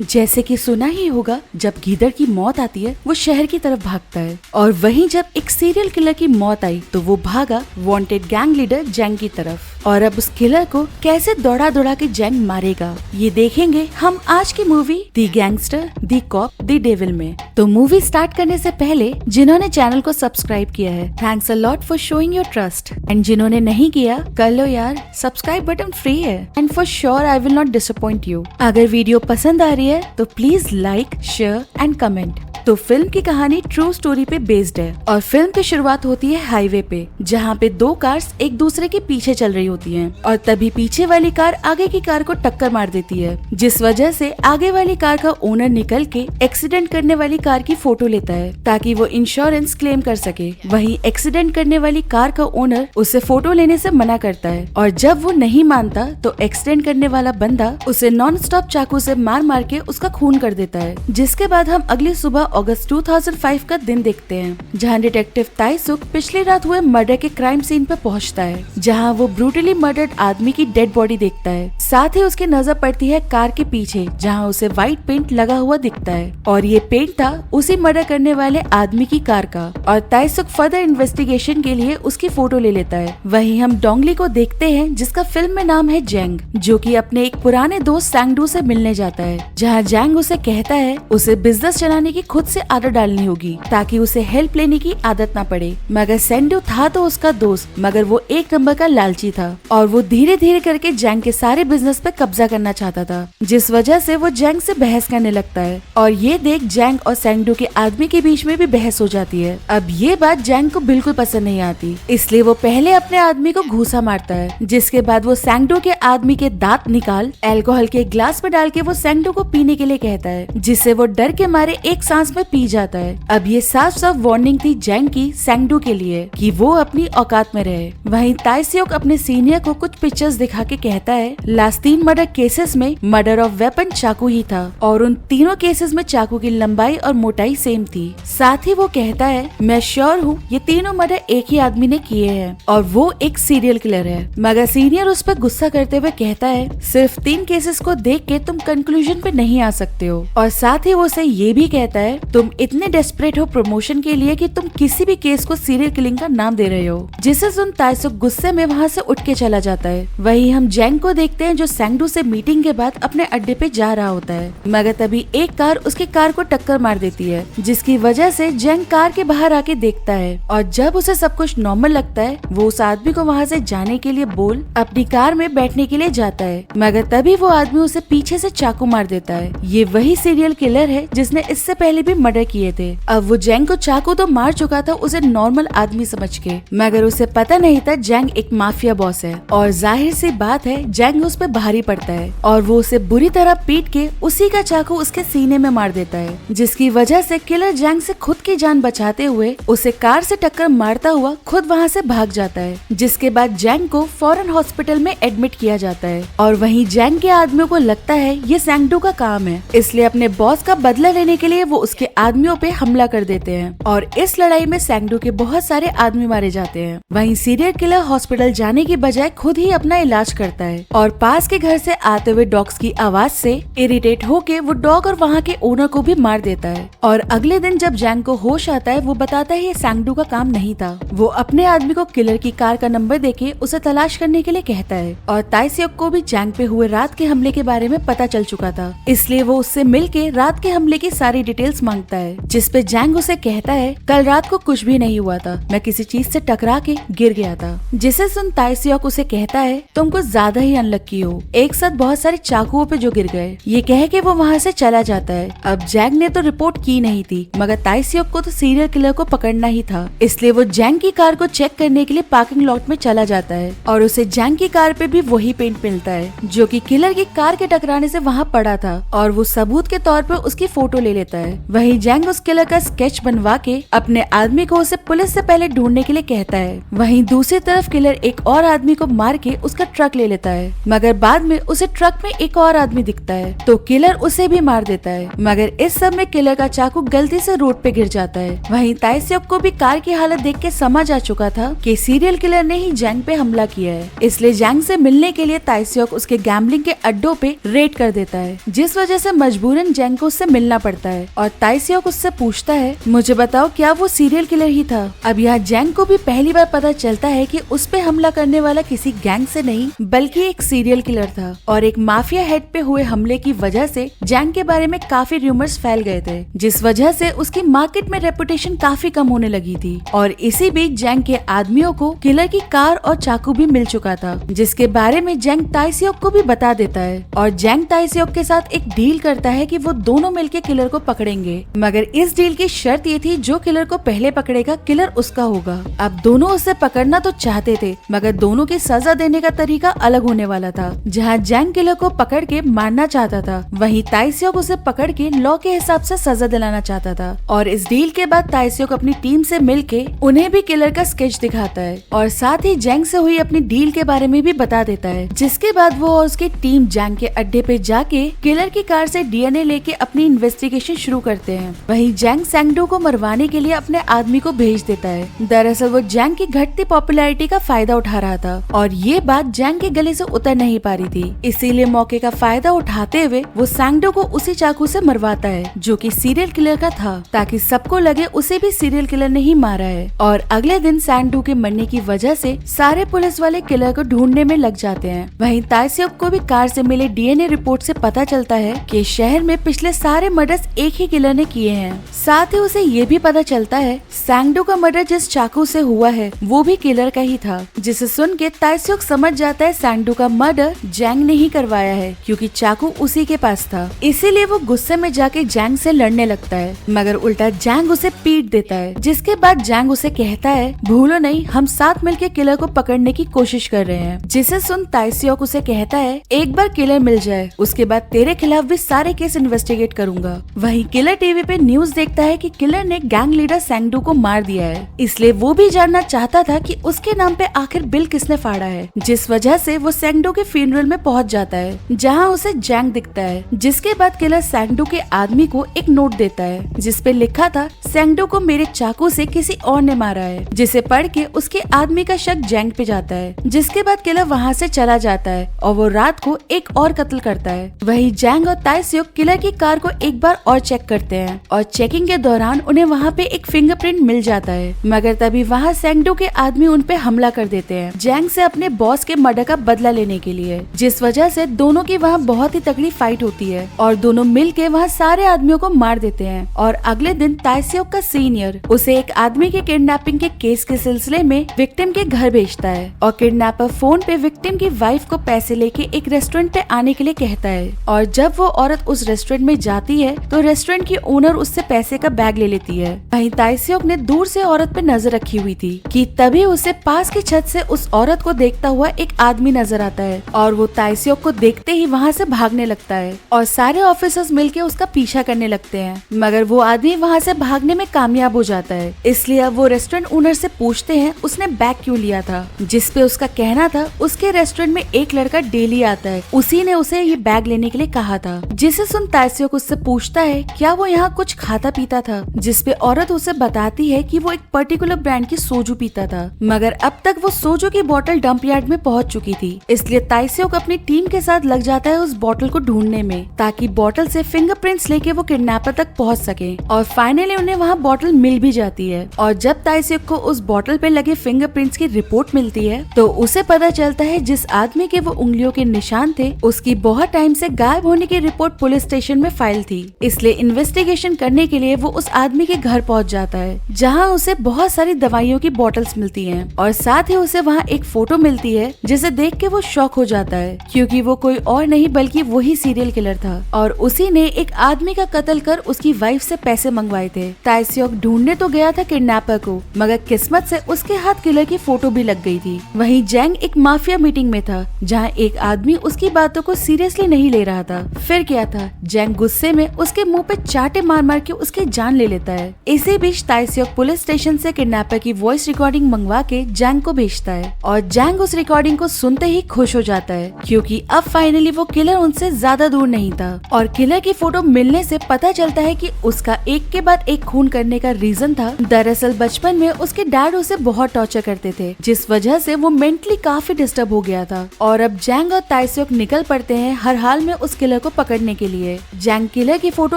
जैसे कि सुना ही होगा, जब गीदड़ की मौत आती है वो शहर की तरफ भागता है, और वहीं जब एक सीरियल किलर की मौत आई तो वो भागा वांटेड गैंग लीडर जैंग की तरफ। और अब उस किलर को कैसे दौड़ा दौड़ा के जैंग मारेगा ये देखेंगे हम आज की मूवी दी गैंगस्टर दी कॉप दी डेविल में। तो मूवी स्टार्ट करने से पहले जिन्होंने चैनल को सब्सक्राइब किया है, thanks a lot for showing your trust, and जिन्होंने नहीं किया कर लो यार, सब्सक्राइब बटन फ्री है and for sure I will not disappoint you. अगर वीडियो पसंद आ रही है तो please like, share and comment. तो फिल्म की कहानी ट्रू स्टोरी पे बेस्ड है और फिल्म की शुरुआत होती है हाईवे पे, जहाँ पे दो कार्स एक दूसरे के पीछे चल रही होती हैं और तभी पीछे वाली कार आगे की कार को टक्कर मार देती है, जिस वजह से आगे वाली कार का ओनर निकल के एक्सीडेंट करने वाली कार की फोटो लेता है ताकि वो इंश्योरेंस क्लेम कर सके। वहीं एक्सीडेंट करने वाली कार का ओनर उसे फोटो लेने से मना करता है और जब वो नहीं मानता तो एक्सीडेंट करने वाला बंदा उसे नॉन स्टॉप चाकू से मार मार के उसका खून कर देता है। जिसके बाद हम अगली सुबह अगस्त 2005 का दिन देखते हैं, जहां डिटेक्टिव ताइसुक पिछली रात हुए मर्डर के क्राइम सीन पे पहुंचता है, जहां वो ब्रूटली मर्डर्ड आदमी की डेड बॉडी देखता है। साथ ही उसकी नजर पड़ती है कार के पीछे, जहां उसे व्हाइट पेंट लगा हुआ दिखता है और ये पेंट था उसी मर्डर करने वाले आदमी की कार का। और ताइसुक फर्दर इन्वेस्टिगेशन के लिए उसकी फोटो ले लेता है। वहीं हम डोंगली को देखते हैं, जिसका फिल्म में नाम है जैंग, जो कि अपने एक पुराने दोस्त सैंगडू से मिलने जाता है, जहाँ जैंग उसे कहता है उसे बिजनेस चलाने की खुद से आदत डालनी होगी ताकि उसे हेल्प लेने की आदत ना पड़े। मगर सैंडू था तो उसका दोस्त, मगर वो एक नंबर का लालची था और वो धीरे धीरे करके जैंग के सारे बिजनेस पे कब्जा करना चाहता था, जिस वजह से वो जैंग से बहस करने लगता है। और ये देख जैंग और सैंडू के आदमी के बीच में भी बहस हो जाती है। अब ये बात जैंग को बिल्कुल पसंद नहीं आती, इसलिए वो पहले अपने आदमी को घूसा मारता है, जिसके बाद वो सैंडू के आदमी के दांत निकाल अल्कोहल के ग्लास में डाल के वो सैंडू को पीने के लिए कहता है, जिससे वो डर के मारे एक सांस में पी जाता है। अब ये साफ साफ वार्निंग थी जैंग की सैंगडू के लिए कि वो अपनी औकात में रहे। वहीं ताइसियोक अपने सीनियर को कुछ पिक्चर्स दिखा के कहता है लास्ट 3 मर्डर केसेस में मर्डर ऑफ वेपन चाकू ही था और उन तीनों केसेस में चाकू की लंबाई और मोटाई सेम थी। साथ ही वो कहता है मैं श्योर हूँ ये तीनों मर्डर एक ही आदमी ने किए हैं और वो एक सीरियल किलर है। मगर सीनियर उस पर गुस्सा करते हुए कहता है सिर्फ 3 केसेस को देख के तुम कंक्लूजन पे नहीं आ सकते हो। और साथ ही वो उसे ये भी कहता है तुम इतने डेस्परेट हो प्रमोशन के लिए कि तुम किसी भी केस को सीरियल किलिंग का नाम दे रहे हो, जिसे सुन ताइसुक गुस्से में वहाँ से उठ के चला जाता है। वहीं हम जैंग को देखते हैं जो सैंगडू से मीटिंग के बाद अपने अड्डे पे जा रहा होता है, मगर तभी एक कार उसकी कार को टक्कर मार देती है, जिसकी वजह से जैंग कार के बाहर आके देखता है और जब उसे सब कुछ नॉर्मल लगता है वो उस आदमी को वहाँ से जाने के लिए बोल अपनी कार में बैठने के लिए जाता है, मगर तभी वो आदमी उसे पीछे से चाकू मार देता है। ये वही सीरियल किलर है जिसने इससे पहले भी मर्डर किए थे। अब वो जैंग को चाकू तो मार चुका था उसे नॉर्मल आदमी समझ के, मगर उसे पता नहीं था जैंग एक माफिया बॉस है और जाहिर सी बात है जैंग उस पर भारी पड़ता है और वो उसे बुरी तरह पीट के उसी का चाकू उसके सीने में मार देता है, जिसकी वजह से किलर जैंग से खुद की जान बचाते हुए उसे कार से टक्कर मारता हुआ खुद वहाँ से भाग जाता है। जिसके बाद जैंग को फौरन हॉस्पिटल में एडमिट किया जाता है और वहीं जैंग के आदमियों को लगता है ये सैंगडू का काम है, इसलिए अपने बॉस का बदला लेने के लिए वो उसके आदमियों पे हमला कर देते हैं और इस लड़ाई में सैंगडू के बहुत सारे आदमी मारे जाते हैं। वहीं सीरियल किलर हॉस्पिटल जाने की बजाय खुद ही अपना इलाज करता है और पास के घर से आते हुए डॉग्स की आवाज से इरिटेट होके वो डॉग और वहाँ के ओनर को भी मार देता है। और अगले दिन जब जैंग को होश आता है वो बताता है ये सैंगडू का काम नहीं था। वो अपने आदमी को किलर की कार का नंबर देके उसे तलाश करने के लिए कहता है और ताइसियोक को भी जैंग पे हुए रात के हमले के बारे में पता चल चुका था, इसलिए वो उससे मिलके रात के हमले की सारी डिटेल्स मांगता है, जिसपे जैंग उसे कहता है कल रात को कुछ भी नहीं हुआ था, मैं किसी चीज से टकरा के गिर गया था। जिसे सुन ताइसियोक उसे कहता है तुम कुछ ज्यादा ही अनलक्की हो, एक साथ बहुत सारे चाकुओं पे जो गिर गए। ये कह के वो वहाँ से चला जाता है। अब जैंग ने तो रिपोर्ट की नहीं थी, मगर ताइसियोक को तो सीरियल किलर को पकड़ना ही था, इसलिए वो जैंग की कार को चेक करने के लिए पार्किंग लॉट में चला जाता है और उसे जैंग की कार पे भी वही पेंट मिलता है जो कि किलर की कार के टकराने से वहाँ पड़ा था और वो सबूत के तौर पर उसकी फोटो ले लेता है। वहीं जैंग उस किलर का स्केच बनवा के अपने आदमी को उसे पुलिस से पहले ढूंढने के लिए कहता है। वहीं दूसरी तरफ किलर एक और आदमी को मार के उसका ट्रक ले लेता है, मगर बाद में उसे ट्रक में एक और आदमी दिखता है तो किलर उसे भी मार देता है। मगर इस सब में किलर का चाकू गलती से रोड पे गिर जाता है। वहीं ताइस्योक को भी कार की हालत देख के समझ आ चुका था कि सीरियल किलर ने ही जैंग पे हमला किया है, इसलिए जैंग से मिलने के लिए ताइस्योक उसके गैम्बलिंग के अड्डों पे रेड कर देता है, जिस वजह से मजबूरन जैंग को उससे मिलना पड़ता है। और ताइस्योक उससे पूछता है, मुझे बताओ क्या वो सीरियल किलर ही था? अब यहाँ जैंग को भी पहली बार पता चलता है कि उस पे हमला करने वाला किसी गैंग से नहीं बल्कि एक सीरियल किलर था, और एक माफिया हेड पे हुए हमले की वजह से जैंग के बारे में काफी रूमर्स फैल गए थे, जिस वजह से उसकी मार्केट में रेपुटेशन काफी कम होने लगी थी। और इसी बीच जैंग के आदमियों को किलर की कार और चाकू भी मिल चुका था, जिसके बारे में जैंग ताइस्योक को भी बता देता है। और जैंग ताइस्योक के साथ एक डील करता है कि वो दोनों मिलके किलर को पकड़ेंगे, मगर इस डील की शर्त ये थी जो किलर को पहले पकड़ेगा किलर उसका होगा। अब दोनों उसे पकड़ना तो चाहते थे, मगर दोनों की सजा देने का तरीका अलग होने वाला था। जहाँ जैंग किलर को पकड़ के मारना चाहता था, वहीं ताइस्योक उसे पकड़ के लॉ के हिसाब से सजा दिलाना चाहता था। और इस डील के बाद ताइस्योक अपनी टीम से मिलके उन्हें भी किलर का स्केच दिखाता है और साथ ही जैंग से हुई अपनी डील के बारे में भी बता देता है, जिसके बाद वो और उसकी टीम जैंग के अड्डे पे जाके किलर की कार से डीएनए लेके अपनी इन्वेस्टिगेशन शुरू करते हैं। वहीं जैंग सैंगडो को मरवाने के लिए अपने आदमी को भेज देता है। दरअसल वो जैंग की घटती पॉपुलैरिटी का फायदा उठा रहा था और ये बात जैंग के गले से उतर नहीं पा रही थी, इसीलिए मौके का फायदा उठाते हुए वो सैंगडो को उसी चाकू से मरवाता है जो कि सीरियल किलर का था, ताकि सबको लगे उसे भी सीरियल किलर ने ही मारा है। और अगले दिन सैंगडो के मरने की वजह से सारे पुलिस वाले किलर को ढूंढने में लग जाते हैं। वहीं ताइस्योक को भी कार से मिले डीएनए रिपोर्ट से पता चलता है कि शहर में पिछले सारे मर्डर्स एक ही किलर ने किए हैं। साथ ही उसे ये भी पता चलता है सैंगडो का मर्डर जिस चाकू से हुआ है वो भी किलर का ही था, जिसे सुन के ताइस्योक समझ जाता है सैंगडो का मर्डर जैंग ने ही करवाया है, क्योंकि चाकू उसी के पास था। इसीलिए वो गुस्से में जाके जैंग से लड़ने लगता है, मगर उल्टा जैंग उसे पीट देता है, जिसके बाद जैंग उसे कहता है, भूलो नहीं हम साथ मिलके किलर को पकड़ने की कोशिश कर रहे हैं। जिसे सुन ताइस्योक उसे कहता है, एक बार किलर मिल जाए उसके बाद तेरे खिलाफ भी सारे केस इन्वेस्टिगेट करूंगा। वहीं किलर टीवी पे न्यूज देखता है कि किलर ने गैंग लीडर सैंगडो को मार दिया है, इसलिए वो भी जानना चाहता था कि उसके नाम पे आखिर बिल किसने फाड़ा है, जिस वजह से वो सैंगडो के फ्यूनरल में पहुंच जाता है, जहां उसे जैंग दिखता है। जिसके बाद किलर सैंगडो के आदमी को एक नोट देता है जिसपे लिखा था, सैंगडो को मेरे चाकू से किसी और ने मारा है, जिसे पढ़ के उसके आदमी का शक जैंग पे जाता है। जिसके बाद किलर वहाँ से चला जाता है और वो रात को एक और कत्ल करता है। वही जैंग और ताइस्योक किलर की कार को एक बार और चेक करते हैं और चेकिंग के दौरान उन्हें वहाँ पे एक फिंगरप्रिंट मिल जाता है, मगर तभी वहाँ सैंगडो के आदमी उन पे हमला कर देते हैं जैंग से अपने बॉस के मर्डर का बदला लेने के लिए, जिस वजह से दोनों की वहाँ बहुत ही तगड़ी फाइट होती है और दोनों मिलके वहाँ सारे आदमियों को मार देते हैं। और अगले दिन ताइस्योक का सीनियर उसे एक आदमी के किडनैपिंग के केस के सिलसिले में विक्टिम के घर भेजता है और किडनैपर फोन पे विक्टिम की वाइफ को पैसे लेके एक रेस्टोरेंट पे आने के लिए कहता है। और जब वो औरत उस रेस्टोरेंट में जाती है तो रेस्टोरेंट की ओनर उससे पैसे का बैग ले लेती है। वहीं ताइस्योक ने दूर से औरत पे नजर रखी हुई थी कि तभी उसे पास की छत से उस औरत को देखता हुआ एक आदमी नजर आता है और वो ताइस्योक को देखते ही वहाँ से भागने लगता है और सारे ऑफिसर्स मिलके उसका पीछा करने लगते हैं, मगर वो आदमी वहाँ से भागने में कामयाब हो जाता है। इसलिए अब वो रेस्टोरेंट ओनर से पूछते हैं उसने बैग क्यों लिया था, जिसपे उसका कहना था उसके रेस्टोरेंट में एक लड़का डेली आता है, उसी ने उसे ये बैग लेने के लिए कहा था। जिसे सुन ताइस्योक उससे पूछता है क्या वो यहाँ कुछ खाता पीता था, जिसपे औरत उसे बताती है कि वो एक पर्टिकुलर ब्रांड की सोजू पीता था, मगर अब तक वो सोजू की बोतल डंप यार्ड में पहुंच चुकी थी। इसलिए ताइस्योक अपनी टीम के साथ लग जाता है उस बोतल को ढूंढने में, ताकि बोतल से फिंगरप्रिंट्स लेके वो किडनैपर तक पहुंच सके। और फाइनली उन्हें वहाँ बोतल मिल भी जाती है और जब ताइस्योक को उस बोतल पे लगे फिंगरप्रिंट्स की रिपोर्ट मिलती है तो उसे पता चलता है जिस आदमी के वो उंगलियों के निशान थे उसकी बहुत टाइम से गायब होने की रिपोर्ट पुलिस स्टेशन में फाइल थी। इसलिए इन्वेस्टिगेशन करने के लिए वो उस आदमी के घर पहुंच जाता है, जहां उसे बहुत सारी दवाइयों की बोतल्स मिलती हैं और साथ ही उसे वहां एक फोटो मिलती है जिसे देख के वो शॉक हो जाता है, क्योंकि वो कोई और नहीं बल्कि वही सीरियल किलर था और उसी ने एक आदमी का कत्ल कर उसकी वाइफ से पैसे मंगवाए थे। ताइस्योक ढूंढने तो गया था किडनैपर को, मगर किस्मत से उसके हाथ किलर की फोटो भी लग गई थी। वहीं जैंग एक माफिया मीटिंग में था जहां एक आदमी उसकी बातों को सीरियसली नहीं ले रहा था। फिर क्या था, जैंग गुस्से में उसके मुंह पे चाटे मार मार के उसकी जान ले लेता है। इसी बीच ताइस्योक पुलिस स्टेशन से किडनैपर की वॉइस रिकॉर्डिंग मंगवा के जैंग को भेजता है और जैंग उस रिकॉर्डिंग को सुनते ही खुश हो जाता है क्योंकि अब फाइनली वो किलर उनसे ज्यादा दूर नहीं था। और किलर की फोटो मिलने से पता चलता है कि उसका एक के बाद एक खून करने का रीजन था दरअसल बचपन में उसके डैड उसे बहुत टॉर्चर करते थे, जिस वजह से वो मेंटली काफी डिस्टर्ब हो गया था। और अब जैंग और ताइस्योक निकल पड़ते हैं हर हाल में उस किलर को पकड़ने के लिए। जैंग किलर की फोटो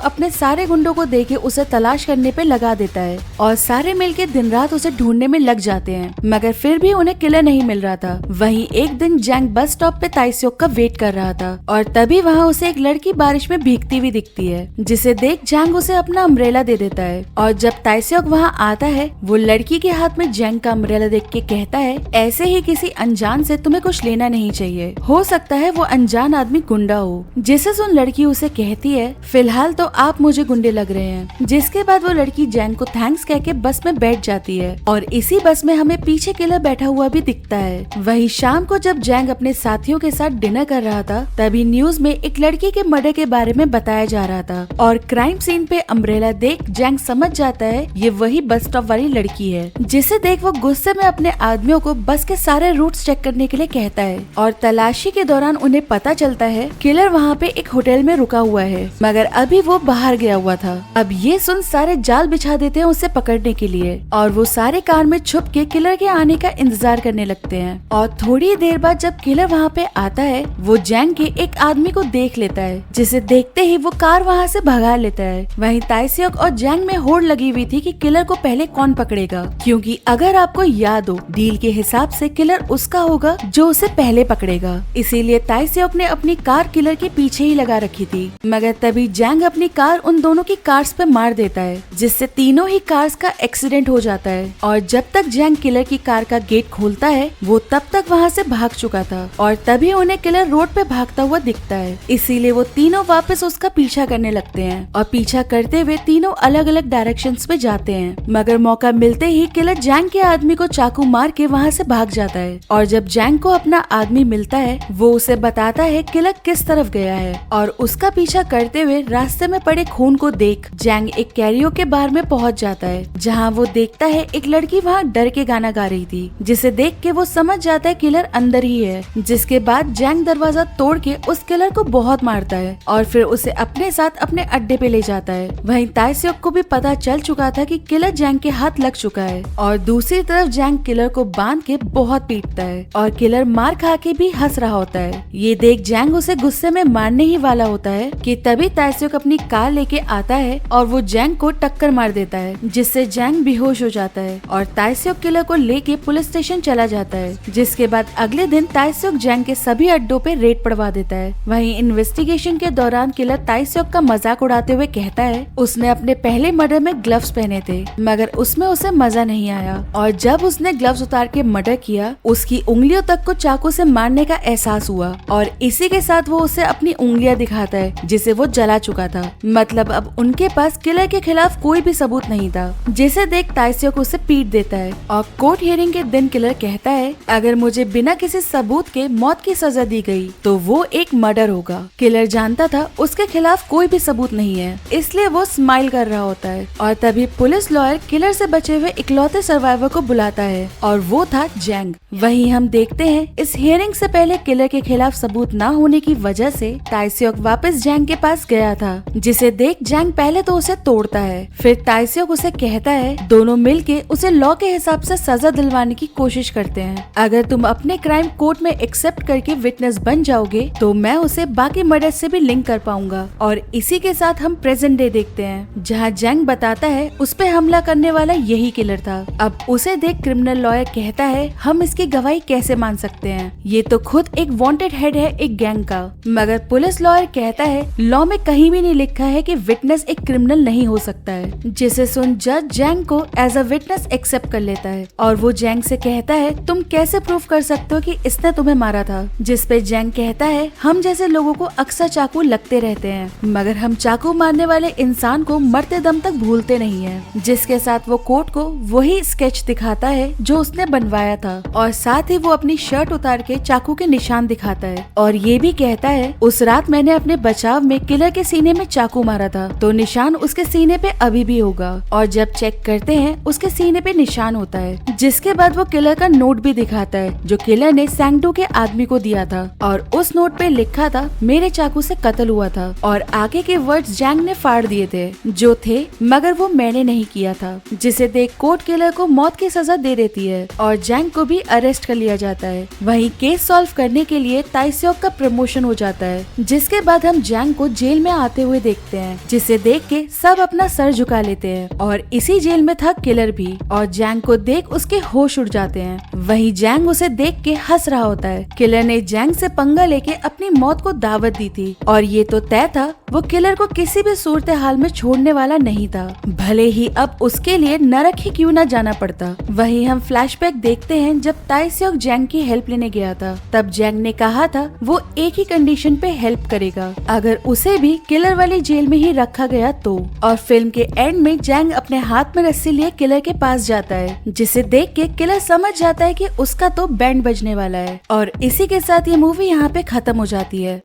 अपने सारे गुंडों को देके उसे तलाश करने पे लगा देता है और सारे मिलके दिन रात उसे ढूंढने में लग जाते हैं, मगर फिर भी उन्हें किलर नहीं मिल रहा था। वहीं एक दिन जैंग बस स्टॉप पे ताइस्योक का वेट कर रहा था और तभी वहाँ उसे एक लड़की बारिश में भीगती हुई दिखती है, जिसे देख जैंग उसे अपना अम्ब्रेला दे देता है। और जब ताइस्योक वहाँ आता है वो लड़की के हाथ में जैंग का अम्ब्रेला देख के कहता है, ऐसे ही किसी अनजान से तुम्हें कुछ लेना नहीं चाहिए, हो सकता है वो अनजान आदमी गुंडा हो। जिसे सुन लड़की उसे कहती है, फिलहाल तो आप मुझे गुंडे लग रहे हैं। जिसके बाद वो लड़की जैंग को थैंक्स कह के बस में बैठ जाती है और इसी बस में हमें पीछे किलर बैठा हुआ भी दिखता है। वही शाम को जब जैंग अपने साथियों के साथ डिनर कर रहा था तभी न्यूज में एक लड़की के मर्डर के बारे में बताया जा रहा था और क्राइम सीन पे अम्ब्रेला देख जैंग समझ जाता है ये वही बस स्टॉप वाली लड़की है। जिसे देख वो गुस्से में अपने आदमियों को बस के सारे रूट्स चेक करने के लिए कहता है और तलाशी के दौरान उन्हें पता चलता है किलर वहाँ पे एक होटल में रुका हुआ है, मगर अभी वो बाहर गया हुआ था। अब ये सुन सारे जाल बिछा देते हैं उसे पकड़ने के लिए और वो सारे कार में छुप के किलर के आने का इंतजार करने लगते हैं। और थोड़ी देर बाद जब किलर वहाँ पे आता है वो जैंग के एक आदमी को देख लेता है, जिसे देखते ही वो कार वहाँ से भगा लेता है। वहीं ताइस्योक और जैंग में होड़ लगी हुई थी कि किलर को पहले कौन पकड़ेगा, क्योंकि अगर आपको याद हो डील के हिसाब से किलर उसका होगा जो उसे पहले पकड़ेगा। इसीलिए ताइस्योक ने अपनी कार किलर के पीछे ही लगा रखी थी, मगर तभी जैंग अपनी कार उन दोनों की कार्स पे मार देता है, जिससे तीनों ही कार्स का एक्सीडेंट हो जाता है। और जब तक जैंग किलर की कार का गेट खोलता है वो तब तक वहाँ से भाग चुका था और तभी उन्हें किलर रोड पे भागता हुआ दिखता है। इसीलिए वो तीनों वापस उसका पीछा करने लगते हैं और पीछा करते हुए तीनों अलग अलग डायरेक्शंस में जाते हैं, मगर मौका मिलते ही किलर जैंग के आदमी को चाकू मार के वहाँ से भाग जाता है। और जब जैंग को अपना आदमी मिलता है वो उसे बताता है किलर किस तरफ गया है और उसका पीछा करते हुए रास्ते में पड़े खून को देख जैंग एक कैरियोके बार में पहुंच जाता है, जहां वो देखता है एक लड़की वहां डर के गाना गा रही थी, जिसे देख के वो समझ जाता है किलर अंदर ही है। जिसके बाद जैंग दरवाजा तोड़ के उस किलर को बहुत मारता है और फिर उसे अपने साथ अपने अड्डे पे ले जाता है। वहीं ताइस्योक को भी पता चल चुका था कि किलर जैंग के हाथ लग चुका है और दूसरी तरफ जैंग किलर को बांध के बहुत पीटता है और किलर मार खा के भी हंस रहा होता है। ये देख जैंग उसे गुस्से में मारने ही वाला होता है कि तभी ताइस्योक अपनी कार लेके आता है और वो जैंग को टक्कर मार देता है, जिससे जैंग बेहोश हो जाता है और ताइस्योक किलर को लेके पुलिस स्टेशन चला जाता है। जिसके बाद अगले दिन ताइस्योक जैंग के सभी अड्डों पे रेड पड़वा देता है। वहीं इन्वेस्टिगेशन के दौरान किलर ताइस्योक का मजाक उड़ाते हुए कहता है उसने अपने पहले मर्डर में ग्लव्स पहने थे, मगर उसमें उसे मजा नहीं आया और जब उसने ग्लव्स उतार के मर्डर किया उसकी उंगलियों तक को चाकू से मारने का एहसास हुआ और इसी के साथ वो उसे अपनी उंगलियां दिखाता है जिसे वो जला चुका था। मतलब अब उनके पास किलर के खिलाफ कोई भी सबूत नहीं था, जिसे देख ताइस्योक उसे पीट देता है। और कोर्ट हियरिंग के दिन किलर कहता है अगर मुझे बिना किसी सबूत के मौत की सजा दी गई तो वो एक मर्डर होगा। किलर जानता था उसके खिलाफ कोई भी सबूत नहीं है, इसलिए वो स्माइल कर रहा होता है और तभी पुलिस लॉयर किलर से बचे हुए इकलौते सर्वाइवर को बुलाता है और वो था जैंग। वहीं हम देखते हैं इस हियरिंग से पहले किलर के खिलाफ सबूत न होने की वजह से ताइस्योक वापस जैंग के पास गया था, जिसे देख जैंग पहले तो उसे तोड़ता है, फिर ताइस्योक उसे कहता है दोनों मिलके उसे लॉ के हिसाब से सजा दिलवाने की कोशिश करते हैं। अगर तुम अपने क्राइम कोर्ट में एक्सेप्ट करके विटनेस बन जाओगे तो मैं उसे बाकी मर्डर से भी लिंक कर पाऊंगा। और इसी के साथ हम प्रेजेंट डे देखते हैं जहाँ जैंग बताता है उस पे हमला करने वाला यही किलर था। अब उसे देख क्रिमिनल लॉयर कहता है हम इसकी गवाही कैसे मान सकते हैं, ये तो खुद एक वांटेड हेड है एक गैंग का। मगर पुलिस लॉयर कहता है लॉ में कहीं भी नहीं लिखा है कि विटनेस एक क्रिमिनल नहीं हो सकता है, जिसे सुन जज जैंग को एज अ विटनेस एक्सेप्ट कर लेता है और वो जैंग से कहता है तुम कैसे प्रूफ कर सकते हो कि इसने तुम्हें मारा था। जिस पे जैंग कहता है हम जैसे लोगों को अक्सर चाकू लगते रहते हैं, मगर हम चाकू मारने वाले इंसान को मरते दम तक भूलते नहीं है। जिसके साथ वो कोर्ट को वही स्केच दिखाता है जो उसने बनवाया था और साथ ही वो अपनी शर्ट उतार के चाकू के निशान दिखाता है और ये भी कहता है उस रात मैंने अपने बचाव में किलर के सीने में चाकू मारा गया था तो निशान उसके सीने पे अभी भी होगा। और जब चेक करते हैं उसके सीने पे निशान होता है, जिसके बाद वो किलर का नोट भी दिखाता है जो किलर ने सैंगडू के आदमी को दिया था। और उस नोट पे लिखा था मेरे चाकू से कत्ल हुआ था, और आगे के वर्ड्स जैंग ने फाड़ दिए थे जो थे मगर वो मैंने नहीं किया था, जिसे देख कोर्ट किलर को मौत की सजा दे देती है और जैंग को भी अरेस्ट कर लिया जाता है। वहीं केस सॉल्व करने के लिए ताइस्योक का प्रमोशन हो जाता है, जिसके बाद हम जैंग को जेल में आते हुए देखते हैं, जिसे देख के सब अपना सर झुका लेते हैं। और इसी जेल में था किलर भी, और जैंग को देख उसके होश उड़ जाते हैं। वहीं जैंग उसे देख के हंस रहा होता है। किलर ने जैंग से पंगा लेके अपनी मौत को दावत दी थी और ये तो तय था वो किलर को किसी भी सूरत हाल में छोड़ने वाला नहीं था, भले ही अब उसके लिए नरक ही क्यों न जाना पड़ता। वहीं हम फ्लैशबैक देखते हैं जब ताइस्योक जैंग की हेल्प लेने गया था, तब जैंग ने कहा था वो एक ही कंडीशन पे हेल्प करेगा, अगर उसे भी किलर वाली जेल में ही रखा गया तो। और फिल्म के एंड में जैंग अपने हाथ में रस्सी लिए किलर के पास जाता है, जिसे देख के किलर समझ जाता है कि उसका तो बैंड बजने वाला है। और इसी के साथ ये मूवी यहाँ पे खत्म हो जाती है।